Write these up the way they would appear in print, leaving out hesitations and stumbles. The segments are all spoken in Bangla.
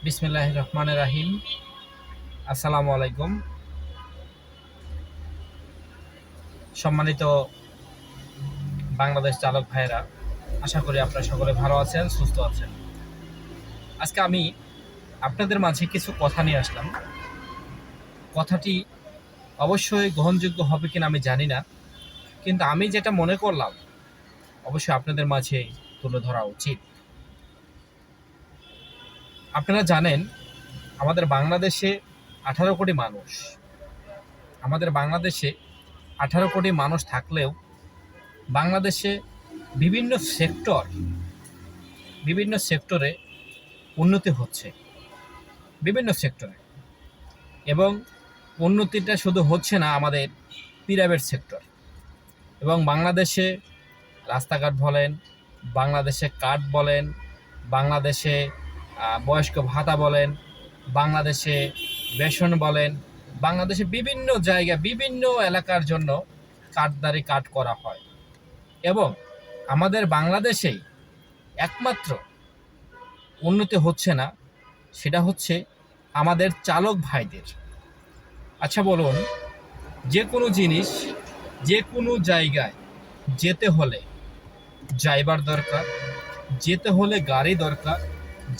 বিসমিল্লাহির রহমানির রাহিম। আসসালামু আলাইকুম। সম্মানিত বাংলাদেশ চালক ভাইরা, আশা করি আপনারা সকলে ভালো আছেন, সুস্থ আছেন। আজকে আমি আপনাদের মাঝে কিছু কথা নিয়ে আসলাম। কথাটি অবশ্যই গ্রহণযোগ্য হবে কিনা আমি জানি না, কিন্তু আমি যেটা মনে করলাম অবশ্যই আপনাদের মাঝে তুলে ধরা উচিত। আপনারা জানেন আমাদের বাংলাদেশে 18 কোটি মানুষ। আমাদের বাংলাদেশে 18 কোটি মানুষ থাকলেও বাংলাদেশে বিভিন্ন সেক্টরে উন্নতি হচ্ছে, বিভিন্ন সেক্টরে। এবং উন্নতিটা শুধু হচ্ছে না আমাদের প্রাইভেট সেক্টর, এবং বাংলাদেশে রাস্তাঘাট বলেন, বাংলাদেশে কার্ড বলেন, বাংলাদেশে বয়স্ক ভাতা বলেন, বাংলাদেশে বেসন বলেন, বাংলাদেশে বিভিন্ন জায়গা বিভিন্ন এলাকার জন্য কার্ডদারি কার্ড করা হয়। এবং আমাদের বাংলাদেশেই একমাত্র উন্নতি হচ্ছে না, সেটা হচ্ছে আমাদের চালক ভাইদের। আচ্ছা বলুন, যে কোনো জিনিস যে কোনো জায়গায় যেতে হলে ড্রাইভার দরকার, যেতে হলে গাড়ি দরকার,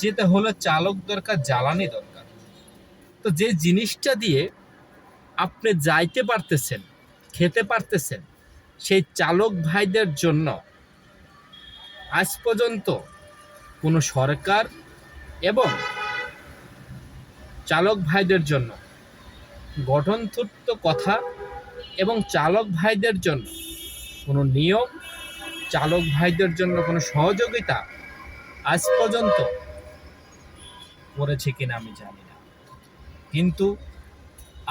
যেতে হলে চালক দরকার, জ্বালানি দরকার। তো যে জিনিসটা দিয়ে আপনি যাইতে পারতেছেন, খেতে পারতেছেন, সেই চালক ভাইদের জন্য আজ পর্যন্ত কোনো সরকার এবং চালক ভাইদের জন্য গঠনতন্ত্র কথা এবং চালক ভাইদের জন্য কোনো নিয়ম, চালক ভাইদের জন্য কোনো সহযোগিতা আজ পর্যন্ত করেছে কিনা আমি জানি না। কিন্তু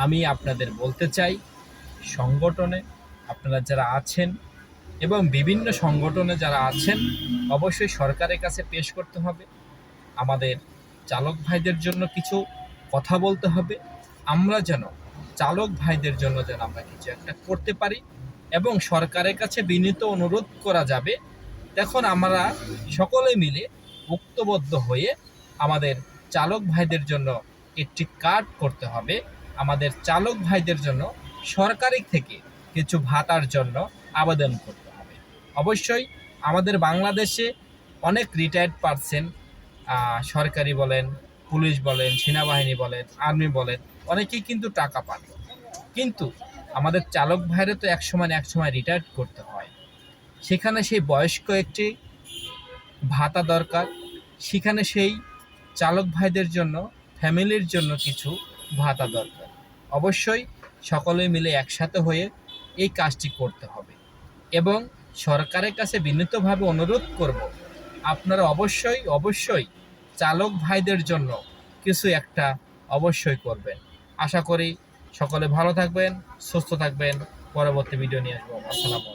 আমি আপনাদের বলতে চাই, সংগঠনে আপনারা যারা আছেন এবং বিভিন্ন সংগঠনে যারা আছেন, অবশ্যই সরকারের কাছে পেশ করতে হবে। আমাদের চালক ভাইদের জন্য কিছু কথা বলতে হবে। আমরা যেন চালক ভাইদের জন্য যেন আমরা কিছু একটা করতে পারি, এবং সরকারের কাছে বিনীত অনুরোধ করা যাবে। তখন আমরা সকলে মিলে ঐক্যবদ্ধ হয়ে আমাদের চালক ভাইদের জন্য একটি কার্ড করতে হবে। আমাদের চালক ভাইদের জন্য সরকারি থেকে কিছু ভাতার জন্য আবেদন করতে হবে। অবশ্যই আমাদের বাংলাদেশে অনেক রিটায়ার্ড পারসন, সরকারি বলেন, পুলিশ বলেন, সেনাবাহিনী বলেন, আর্মি বলেন, অনেকেই কিন্তু টাকা পান। কিন্তু আমাদের চালক ভাইরা তো এক সময় রিটায়ার্ড করতে হয়। সেখানে সেই বয়স্ক একটি ভাতা দরকার, সেখানে সেই চালক ভাইদের জন্য, ফ্যামিলির জন্য কিছু ভাতা দরকার। অবশ্যই সকলে মিলে একসাথে হয়ে এই কাজটি করতে হবে, এবং সরকারের কাছে বিনীতভাবে অনুরোধ করব, আপনারা অবশ্যই চালক ভাইদের জন্য কিছু একটা অবশ্যই করবেন। আশা করি সকলে ভালো থাকবেন, সুস্থ থাকবেন। পরবর্তী ভিডিও নিয়ে আসবো। আসসালামু আলাইকুম।